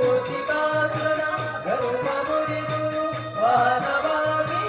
ಮೂರ್ತಿಕಾಸುರನ ಗರುಡ ಮುರಿದು ವಾನವಾಗಿ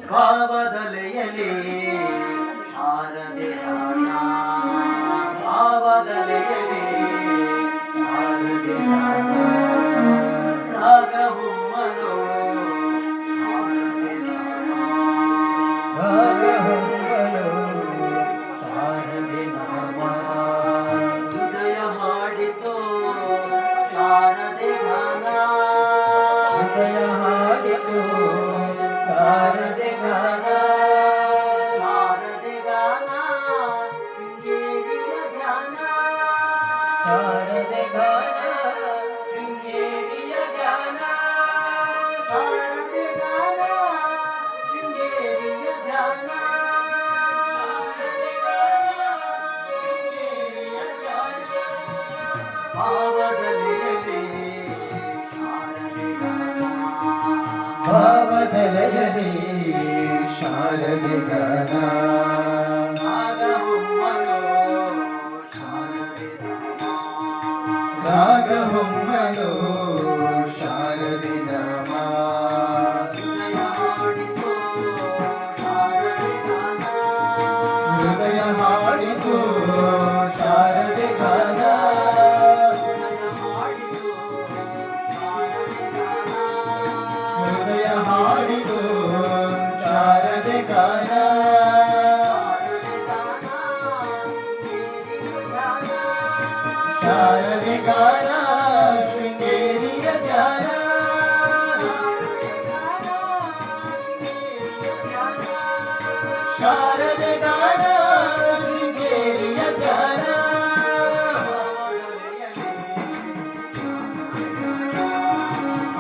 ಭಾವದಲೆಯಲಿ ಶಾರದೆ ರಾಯ ಭಾವದಲೆಯಲಿ ಶಾರದೆ ರಾಯ ರಾಗವೊಮ್ಮಲು ಶಾರದೆ ರಾಗವೊಮ್ಮಲು ಶಾರದೆ ನಾಮ ಹೃದಯ ಹಾಡಿತು ಶಾರದೆ ಗಾನ ಹೃದಯ ಹಾಡಿತು ಶಾರದೆ ಗಾನ ಶಾರದೆ ಗಾನ ಶೃಂಗೇರಿಯ ಧ್ಯಾನ ಶಾರದೆ ಗಾನ ಶೃಂಗೇರಿಯ ಧ್ಯಾನ ಶಾರದೆ ಗಾನ ಶೃಂಗೇರಿಯ ಧ್ಯಾನ ಶಾರದೆ ಗಾನ ಶೃಂಗೇರಿಯ ಧ್ಯಾನ ಭಾವದಲೆಯಲಿ ಶಾರದೆ ಗಾನ ಭಾವದಲೆಯಲಿ ಶಾರದೆ ಗಾನ ರಾಗವೊಮ್ಮಲು ಶಾರದೆ ನಾಮ ರಾಗವೊಮ್ಮಲು ಶಾರದೆ ನಾಮ ಹೃದಯ ಹಾಡಿತು ಶಾರದೆ ಗಾನ ಹೃದಯ ಹಾಡಿತು ಶಾರದೆ ಗಾನ ಹೃದಯ ಹಾಡಿತು ಶಾರದೆ ಗಾನ ಶಾರದೆ ಗಾನ ಶೃಂಗೇರಿಯ ಧ್ಯಾನ ಶಾರದೆ ಗಾನ ಶೃಂಗೇರಿಯ ಧ್ಯಾನ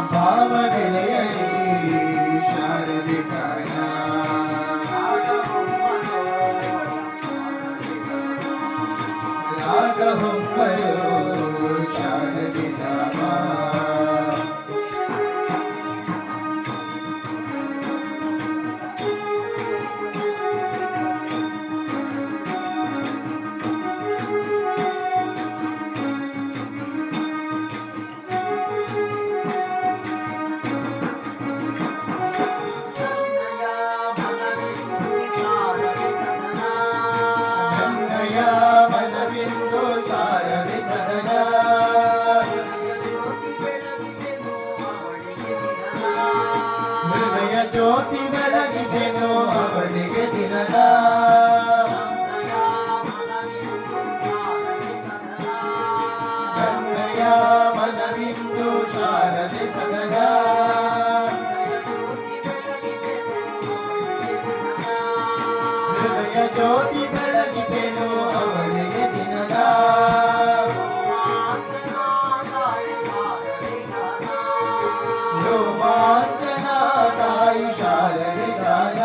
ಭಾವದಲೆಯಲಿ ಶಾರದೆ ಗಾನ ರಾಗವೊಮ್ಮಲು ಶಾರದೆ ನಾಮ ಮನವಿಂದು ಶಾರದೆ ಕರಣ ಹೃದಯ ಜ್ಯೋತಿ ಬೆಳಗಿದೆನು ಅವಳಿಗೆ ದಿನದ ಜ್ಯೋತಿ ಬೆಳಗಿದೆನು ಅವಳಿಗೆ ದಿನದ ರೋಮಾಂಚನ ತಾಯಿ ಶಾರದೆ ಗಾಯ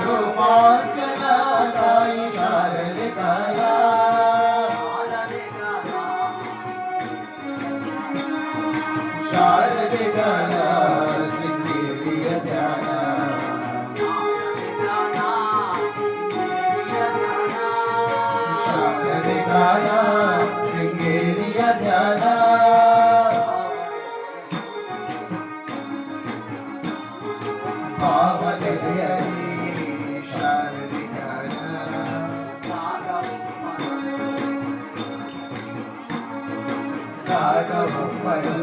ರೋಮಾಂಚನ ತಾಯಿ ಶಾರದೆ ಗಾಯ ಶಾರದೆ ಗಾಯ ಸಿಂಗೇರಿಯ ಧ್ಯಾನ ಶಾರದೆ ಗಾಯ ಶೃಂಗೇರಿಯ ಧ್ಯಾನ ಭಾವದೆಯಲಿ ಶಾರದೆ ಗಾಯ ರಾಗವೊಮ್ಮಳು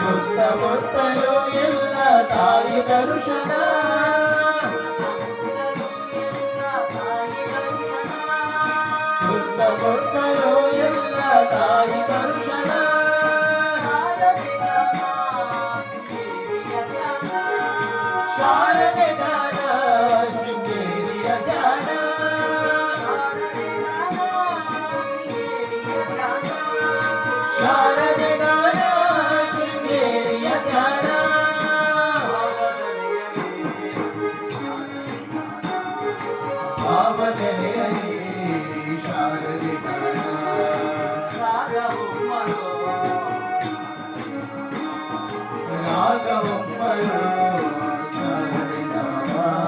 ಸುತ್ತಮುತ್ತಲೂ ಎಲ್ಲ ತಾಯಿ ದರ್ಶನ ಸುತ್ತಮುತ್ತಲೂ ಎಲ್ಲ ತಾಯಿ ದರ್ಶನ ಶಾರದೆ ಗಾನ ಶೃಂಗೇರಿಯ ಧ್ಯಾನ ಶಾರದೆ ಗಾನ ಶೃಂಗೇರಿಯ ಧ್ಯಾನ ಭಾವನೆಯಲ್ಲಿ ಶಾರದೆ ಗಾನ ರಾಗವೊಮ್ಮಳು ಶಾರದೆ ಗಾನ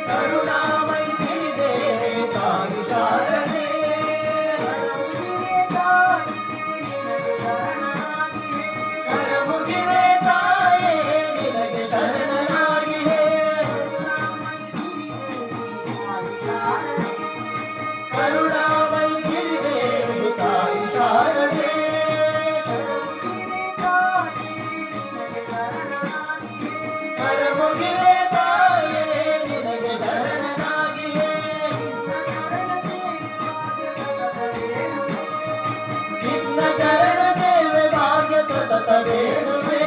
ಕರುಣಾಮಯಿ ಸಿರಿದೇವಿ ತಾಯಿ ಶಾರದೆ ಕರಮುಗಿವೆ ತಾಯೇ ನಿನಗೆ ಶರಣನಾಗಿಯೇ ಕರುಣಾಮಯಿ ಸಿರಿದೇವಿ ತಾಯಿ ಶಾರದೆ ಕರಮುಗಿವೆ ತಾಯೇ ನಿನಗೆ ಶರಣನಾಗಿಯೇ ನಿನ್ನ ಕರಣ ಸೇವೆ ಭಾಗ್ಯ ಸತತ ಬೇಡುವೆ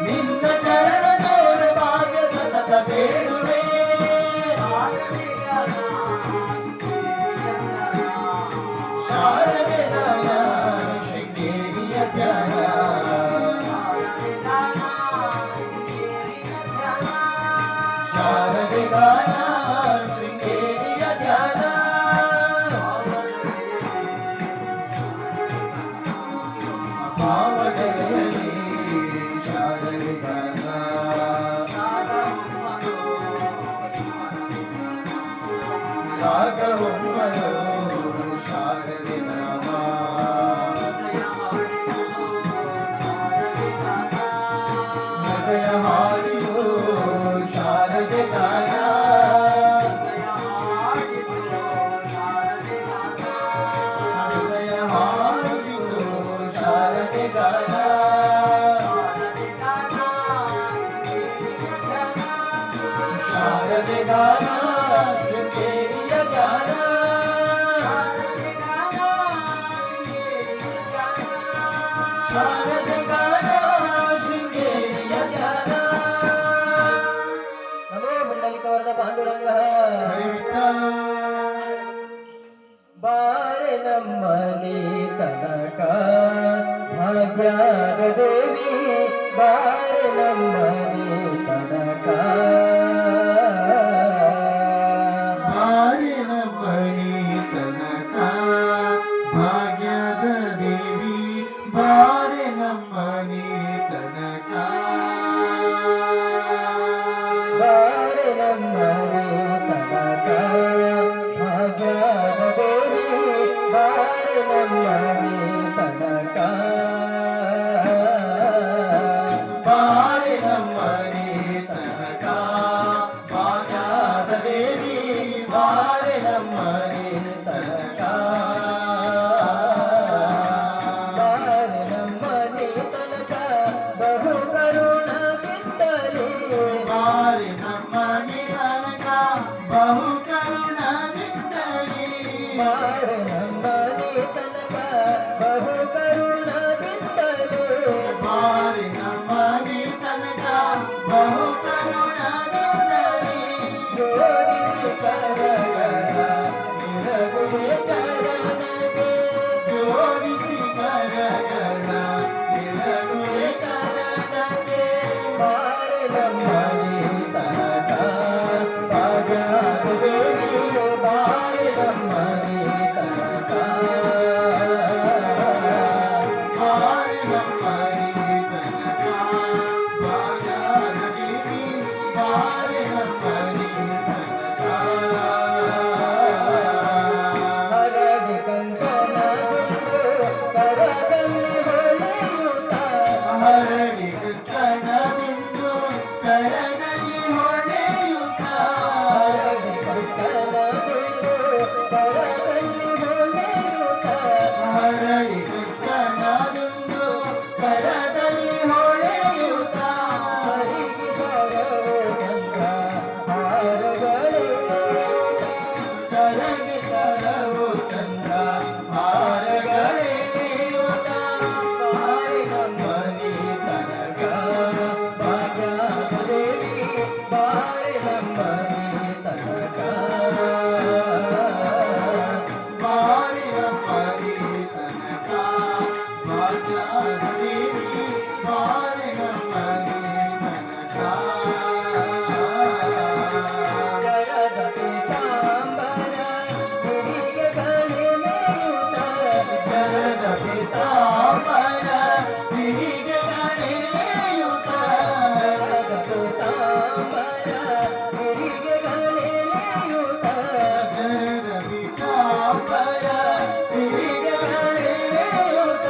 ನಿನ್ನ ಚರಣ ಸೇವೆ ಭಾಗ್ಯ ಸತತ ಬೇಡುವೆ ಶಾರದೆ ಗಾನ ಶೃಂಗೇರಿಯ ಧ್ಯಾನ ಶಾರದೆ ಗಾನ ಶೃಂಗೇರಿಯ ಧ್ಯಾನ ಭಾವದೆಯಲಿ ಶಾರದೆ ಗಾನ ರಾಗವೊಮ್ಮಳು ಶಾರದೆ ನಾಮ ಹೃದಯ ಹಾಡಿಯೋ ಶಾರದೆ ಗಾನ ಶಾರದೆ ಗಾನ ಶೃಂಗೇರಿಯ ಧ್ಯಾನ ಶಾರದೆ ಗಾನ ಶೃಂಗೇರಿಯ ಧ್ಯಾನ ನಮೋ ಪುಂಡಲಿಕವರದ ಪಾಂಡುರಂಗ ಬಾರೆ ನಮ್ಮನೆ ತನಕ ಭಾಗ್ಯದ ದೇವಿ ಬಾರೆ ನಮ್ಮನೆ ತನಕ ಬಾರಿನ ಬಳಿ ತನಕ ಭಾಗ್ಯದ ದೇವಿ ಬಾರಿ ನಮ್ಮನೆ ತನಕ ಬಾರೆ ನಮ್ಮನೆ ತನಕ ಭಾಗ್ಯದ ದೇವಿ ಬಾರೆ ನಮ್ಮನೆ ತನಕ ಬಾರಿ ನಮ್ಮನೆ ತನಕ ಭಾಗ್ಯದ ದೇವಿ ಬಾರಿ ನಮ್ಮನೆ ತನಕ ಬಾರೆ ನಮ್ಮನೆ ತನಕ ಬಹು ಕರುಣವಿದ್ದಲಿ ಬಾರಿ ನಮ್ಮನೆ ತನಕ ಬಹು ಕರುಣದಿಂದಲೇ ಬಾರೆ ನಮ್ಮನೆ ತನಕ ಬಹು ಕರುಣವಿದ್ದಲಿ ಬಾರಿ ನಮ್ಮನೆ ತನಕ ಬಹು ಕರುಣದಿಂದಲೇ ಜೋಡಿಸಿ ಕರಗಳ ನಿರಗುವೆ ಚರಣಗೆ ಜೋಡಿಸಿ ಕರಗಳ ನಿರಗುವೆ ಚರಣಗೆ ಬಾರೆ ನಮ್ಮನೆ ತನಕ ಭಾಗ್ಯದ ದೇವಿ ಬಾರೆ ನಮ್ಮನೆ ತನಕ ಬಾರಿ ನಮ್ಮನೆ ತನಕ ಭಾಗ್ಯದ ದೇವಿ ಬಾರಿ ನಮ್ಮನೆ ತನಕ ಹರಡಿ ಕಂಕಣದುಂಡು ಕರದಲ್ಲಿ ಹೊಳೆಯುತ್ತ ಹರಡಿ ಕೃಷ್ಣನುಂಡು ಕರದಲ್ಲಿ ಹೊಳೆಯುತ್ತ ಹರಡಿ ಕಂಕಣದುಂಡು ಕರದಲ್ಲಿ ಹೊಳೆಯುತ್ತ ಹರಡಿ ಕೃಷ್ಣನುಂಡು ಕರದಲ್ಲಿ ಹೊಳೆಯುತ್ತ ಹರಿಗಿದರವು ಚಂದ್ರ ಹಾರಗಳೆಳೆಯುತ್ತ ಕರಗಿದರವು ಚಂದ್ರ ಹಾರಗಳೆಳೆಯುತ್ತ ಬಾರೆ ನಮ್ಮನೆ ತನಕ ಭಾಗ್ಯದ ದೇವಿ ಬಾರೆ ನಮ್ಮನೆ ತನಕ ಬಾರಿ ನಮ್ಮನೆ ತನಕ ಭಾಗ್ಯದ ದೇವಿ ಬಾರಿ ನಮ್ಮನೆ ತನಕ ಜಯದ ಪೀತಾಂಬರ ಗುಡಿಗೆ ಗಣೆ ಮೇಯುತ್ತ ಜಲದ ಪಿತಾಂಬರ ಸಿರಿಗೆ ನಡೆಯುತ್ತ ಜಯದ ಪೀತಾಂಬರ ಗುಡಿಗೆ ಗಣೆ ಮೇಯುತ್ತ ಜಲದ ಪಿತಾಂಬರ ಸಿರಿಗೆ ನಡೆಯುತ್ತ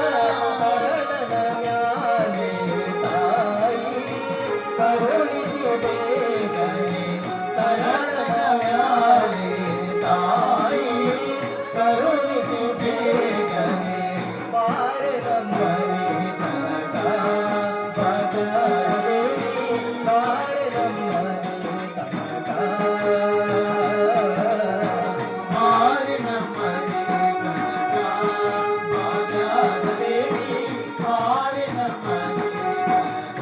ಕರಳನ ಮ್ಯಾಲೆ ತಾಯಿ ಕರುಣಿಸಿ ಬೇಗನೆ ಕರಳನ ಮ್ಯಾಲೆ ತಾಯಿ ಕರುಣಿಸಿ ಬೇಗನೆ ಬಾರೆ ನಮ್ಮನೆ ತನಕ ಭಾಗ್ಯದ ದೇವಿ ಬಾರೆ ನಮ್ಮನೆ ತನಕ ಬಾರಿ ನಮ್ಮನೆ ತನಕ ಭಾಗ್ಯದ ದೇವಿ ಬಾರಿ ನಮ್ಮನೆ ತನಕ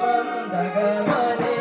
ಬಂದಗ ಮನೆ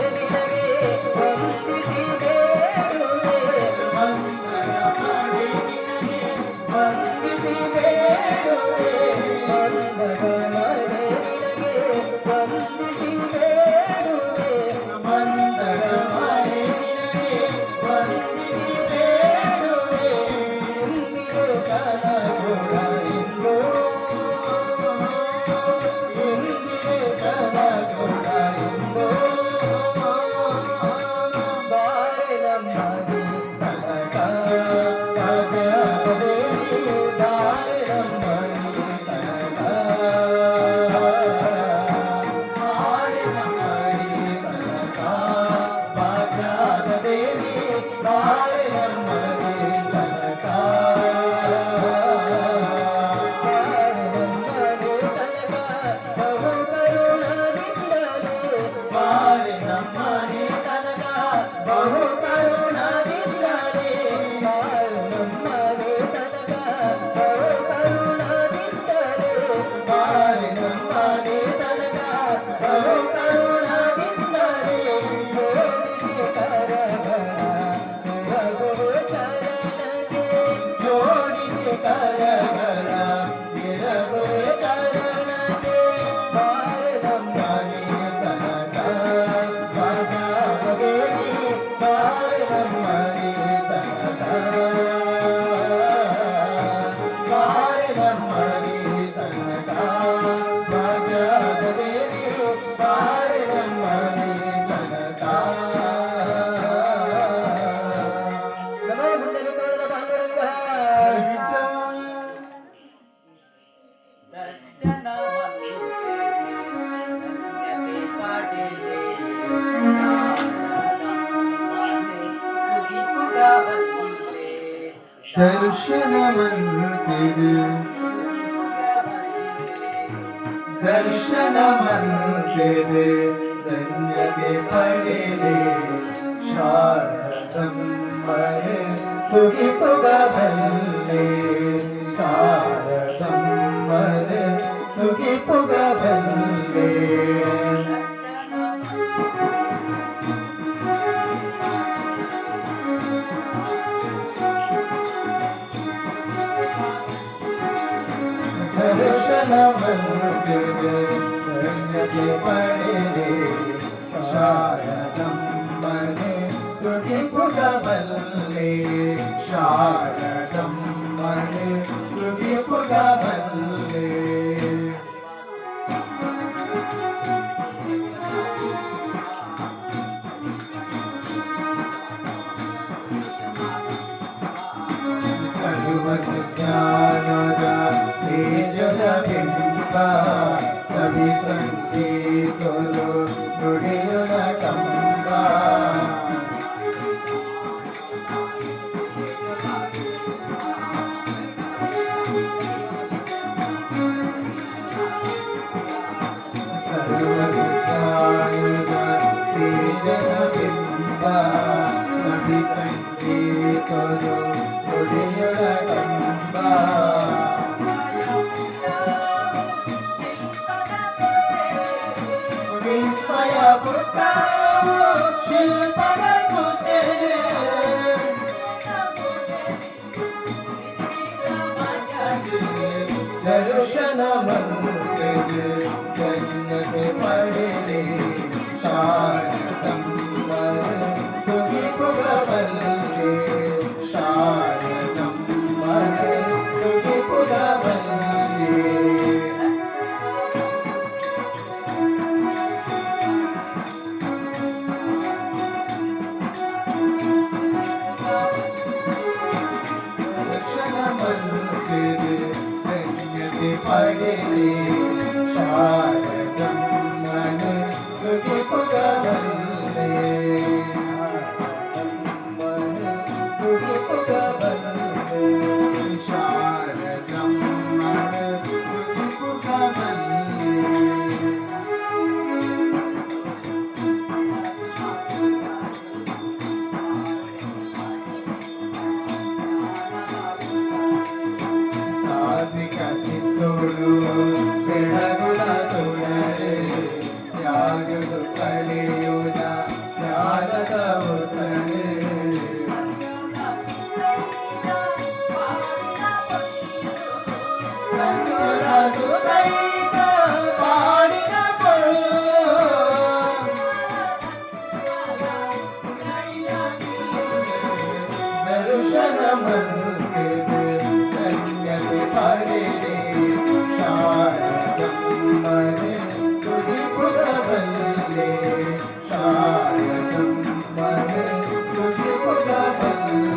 ದರ್ಶನವಂತಿದೆ ದರ್ಶನವಂತಿದೆ ಧನ್ಯತೆ ಪಡೆದೆ ಶಾರದಮ್ಮನೆ ಸುಗಿಪುಗಬಲ್ಲೆ ಶಾರದಮ್ಮನೆ ಸುಗಿಪುಗಬಲ್ಲೆ ದರ್ಶನವಂತಿದೆ ಧನ್ಯತೆ ಪಡೆದೆ ಶಾರದಮ್ಮನೆ ಸುಗಿಪುಗಬಲ್ಲೆ ಶಾರದಮ್ಮನೆ ಸುಗಿಪುಗಬಲ್ಲೆ ಸರ್ವಜ್ಞಾನದ ತೇಜದ ಬಿಂಬ ಸವಿ ಸಂಗೀತಲು ನುಡಿಯುನ ಕಂಬ ಸರ್ವಜ್ಞಾನದ ತೇಜದ ಬಿಂಬ ಸವಿ ಸಂಗೀತಲು ನುಡಿಯುನ ಕಂಬ ವಿಸ್ಮಯ ಪುಟ್ಟ ಶಿಲ್ಪದ ಕುತೆ ದರ್ಶನವಂತಿದೆ ಧನ್ಯತೆ ಪಡೆದೆ ಶಾರದಮ್ಮನೆ ಸುಗಿಪುಗಬಲ್ಲೆ ಶಾರದಮ್ಮನೆ ಸುಗಿಪುಗಬಲ್ಲೆ ದರ್ಶನವಂತಿದೆ ಧನ್ಯತೆ ಪಡೆದೆ ಶಾರದಮ್ಮನೆ ಸುಗಿಪುಗಬಲ್ಲೆ ಶಾರದಮ್ಮನೆ ಸುಗಿಪುಗಬಲ್ಲೆ ಶಾರದಮ್ಮನೆ ಸುಗಿಪುಗಬಲ್ಲೆ ಸಾಧಿಕ ಚಿತ್ತೋಡು ಬೆಳಗುಳ ತೊಡರೆ ತ್ಯಾಗದು ಕಳೆಯುವುದ ತ್ಯಾಗದ ಹೊಸಳೆ ಸುದೈತ ಪಾಡಿನ ದರ್ಶನವಂತಿದೆ ಧನ್ಯತೆ ಪಡೆದೆ ಶಾರದಮ್ಮನೆ ಸುಗಿಪುಗಬಲ್ಲೆ ಶಾರದಮ್ಮನೆ ಸುಗಿಪುಗಬಲ್ಲೆ